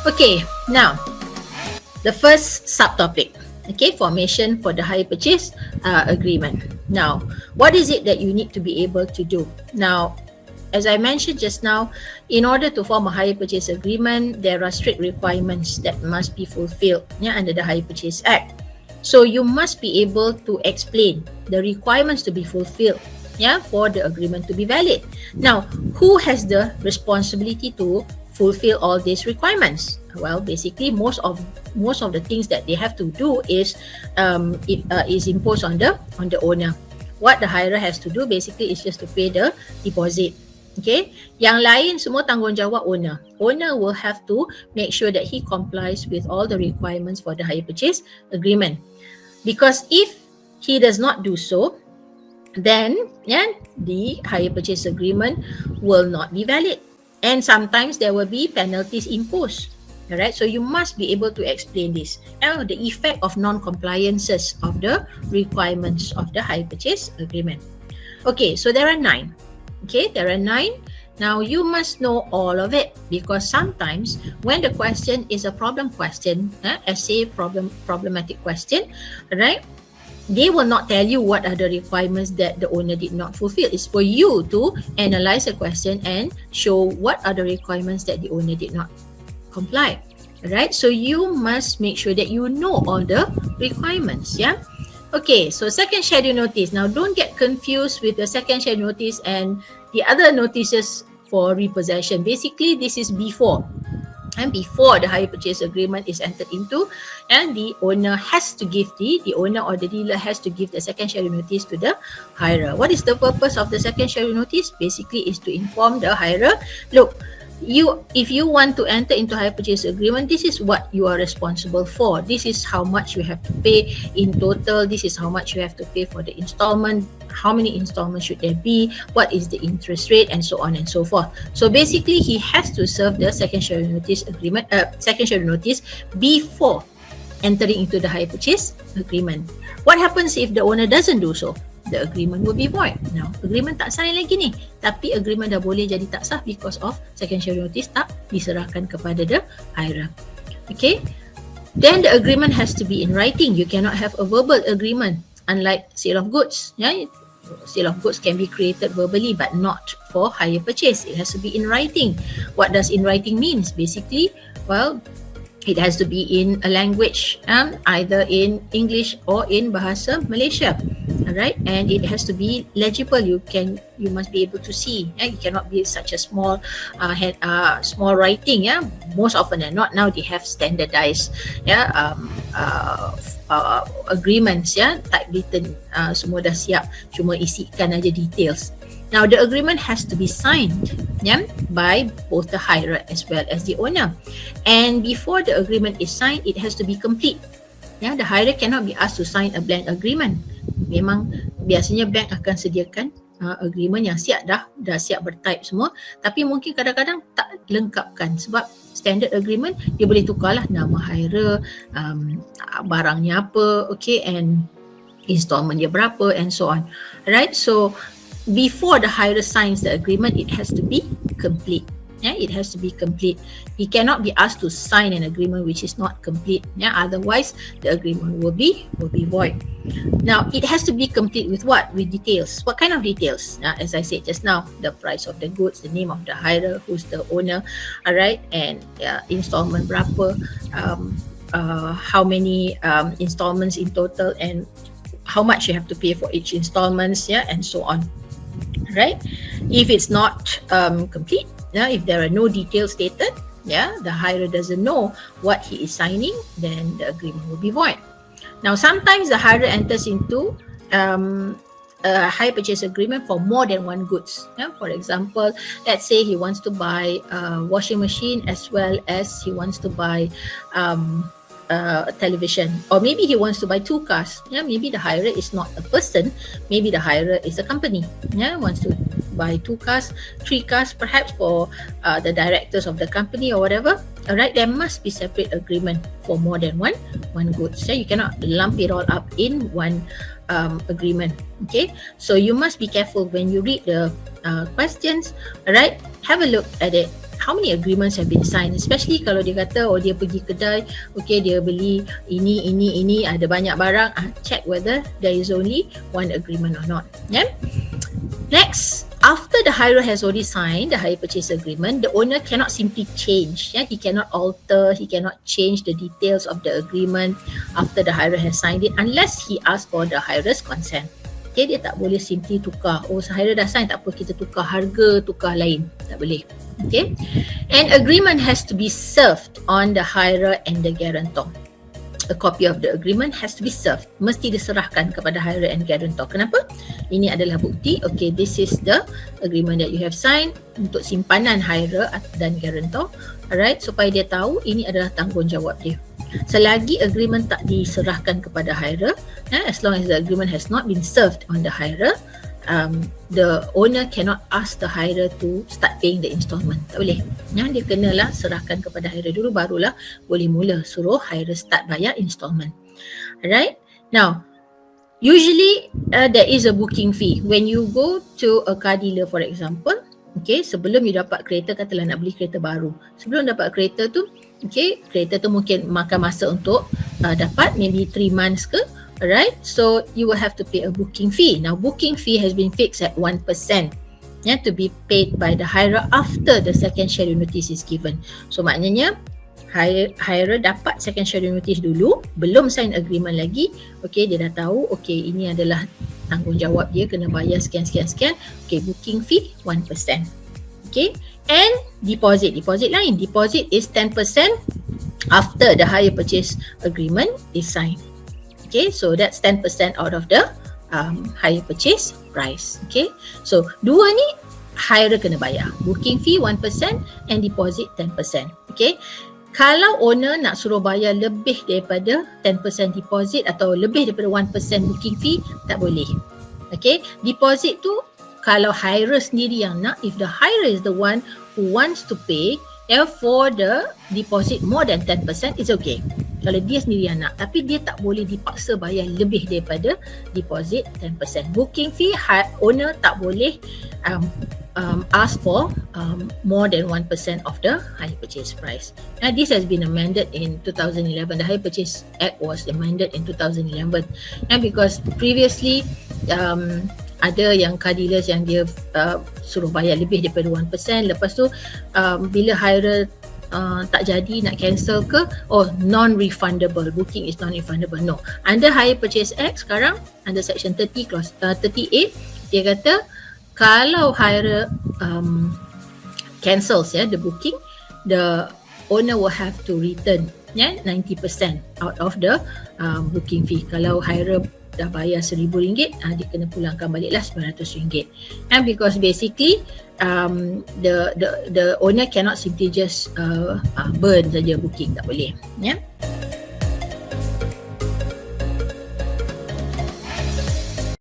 Okay, now the first subtopic, okay, formation for the hire purchase agreement. Now, what is it that you need to be able to do? Now, as I mentioned just now, in order to form a hire purchase agreement, there are strict requirements that must be fulfilled under the Hire Purchase Act. So you must be able to explain the requirements to be fulfilled for the agreement to be valid. Now, who has the responsibility to fulfill all these requirements? Well, basically, most of the things that they have to do is imposed on the owner. What the hirer has to do basically is just to pay the deposit. Okay, yang lain semua tanggungjawab owner. Owner will have to make sure that he complies with all the requirements for the hire purchase agreement. Because if he does not do so, then the hire purchase agreement will not be valid. And sometimes there will be penalties imposed. Alright, so you must be able to explain this. Now, the effect of non-compliances of the requirements of the hire purchase agreement. Okay, so there are 9. Okay, there are 9. Now, you must know all of it, because sometimes when the question is a problem question, essay problematic question, right? They will not tell you what are the requirements that the owner did not fulfill. It's for you to analyze the question and show what are the requirements that the owner did not comply. Right? So you must make sure that you know all the requirements. Yeah. Okay. So second schedule notice. Now don't get confused with the second schedule notice and the other notices for repossession. Basically, this is before. And before the hire purchase agreement is entered into, and the owner has to give the owner or the dealer has to give the second schedule notice to the hirer. What is the purpose of the second schedule notice? Basically is to inform the hirer, look, if you want to enter into hire purchase agreement, this is what you are responsible for. This is how much you have to pay in total. This is how much you have to pay for the installment. How many installments should there be? What is the interest rate, and so on and so forth. So basically, he has to serve the second schedule notice agreement, second schedule notice before entering into the hire purchase agreement. What happens if the owner doesn't do so? The agreement will be void. Now, agreement tak sign lagi ni. Tapi agreement dah boleh jadi tak sah because of second schedule notice tak diserahkan kepada the hirer. Okay. Then the agreement has to be in writing. You cannot have a verbal agreement. Unlike sale of goods. Sale of goods can be created verbally but not for hire purchase. It has to be in writing. What does in writing means? Basically, well, it has to be in a language, either in English or in Bahasa Malaysia. Alright, and it has to be legible. You must be able to see. It cannot be such a small small writing. Most often than not, now they have standardized agreements. Typewritten, semua dah siap. Cuma isikan aja details. Now, the agreement has to be signed by both the hirer as well as the owner. And before the agreement is signed, it has to be complete. The hirer cannot be asked to sign a blank agreement. Memang biasanya bank akan sediakan agreement yang siap dah siap bertype semua. Tapi mungkin kadang-kadang tak lengkapkan sebab standard agreement dia boleh tukarlah nama hirer, barangnya apa, okay, and installment dia berapa, and so on. Right? So before the hirer signs the agreement, it has to be complete. It has to be complete. He cannot be asked to sign an agreement which is not complete. Otherwise, the agreement will be void. Now, it has to be complete with what? With details. What kind of details? As I said just now, the price of the goods, the name of the hirer, who's the owner, alright, and installment berapa, how many installments in total, and how much you have to pay for each installments, and so on. Right? If it's not complete, if there are no details stated, the hirer doesn't know what he is signing, then the agreement will be void. Now, sometimes the hirer enters into a hire purchase agreement for more than one goods. For example, let's say he wants to buy a washing machine as well as he wants to buy television, or maybe he wants to buy 2 cars. Maybe the hirer is not a person, maybe the hirer is a company. Wants to buy 2 cars, 3 cars, perhaps for the directors of the company or whatever. Alright, there must be separate agreement for more than one goods. You cannot lump it all up in one agreement. Okay, so you must be careful when you read the questions. Alright, have a look at it. how many agreements have been signed, especially kalau dia kata dia pergi kedai, okay, dia beli ini, ada banyak barang, check whether there is only one agreement or not. Next, after the hirer has already signed the hire purchase agreement, the owner cannot simply change. He cannot alter, he cannot change the details of the agreement after the hirer has signed it unless he asks for the hirer's consent. Okay, dia tak boleh simply tukar. Oh, hirer dah sign, tak apa, kita tukar harga, tukar lain. Tak boleh. Okay, an agreement has to be served on the hirer and the guarantor. A copy of the agreement has to be served. Mesti diserahkan kepada hirer and guarantor. Kenapa? Ini adalah bukti. Okay, this is the agreement that you have signed untuk simpanan hirer dan guarantor. Alright, supaya dia tahu ini adalah tanggungjawab dia. Selagi agreement tak diserahkan kepada hirer, as long as the agreement has not been served on the hirer, the owner cannot ask the hirer to start paying the installment. Tak boleh. Dia kenalah serahkan kepada hirer dulu, barulah boleh mula suruh hirer start bayar installment. Alright. Now, usually there is a booking fee. When you go to a car dealer, for example, okay, sebelum you dapat kereta, katalah nak beli kereta baru. Sebelum dapat kereta tu, okay, kereta tu mungkin makan masa untuk dapat maybe 3 months ke. Alright, so you will have to pay a booking fee. Now, booking fee has been fixed at 1%, to be paid by the hirer after the second schedule notice is given. So, maknanya hirer dapat second schedule notice dulu, belum sign agreement lagi. Okay, dia dah tahu, okay, ini adalah tanggungjawab dia, kena bayar sekian. Okay, booking fee 1%. Okay, and deposit lain. Deposit is 10% after the hire purchase agreement is signed. Okay, so that's 10% out of the hire purchase price. Okay, so dua ni hirer kena bayar. Booking fee 1% and deposit 10%. Okay, kalau owner nak suruh bayar lebih daripada 10% deposit atau lebih daripada 1% booking fee, tak boleh. Okay, deposit tu kalau hirer sendiri yang nak, if the hirer is the one who wants to pay, therefore the deposit more than 10% is okay. Kalau dia sendiri yang nak, tapi dia tak boleh dipaksa bayar lebih daripada deposit 10%. Booking fee, owner tak boleh ask for more than 1% of the hire purchase price. Now, this has been amended in 2011. The Hire Purchase Act was amended in 2011. And because previously ada yang car dealers yang dia suruh bayar lebih daripada 1%, lepas tu bila hirer tak jadi, nak cancel ke, non-refundable, booking is non-refundable. No, under Hire Purchase Act sekarang, under section 30 clause 38, dia kata kalau hirer cancels the booking, the owner will have to return 90% out of the booking fee. Kalau hirer dah bayar RM1,000, dia kena pulangkan baliklah RM900. And because basically the owner cannot simply just burn saja booking, tak boleh.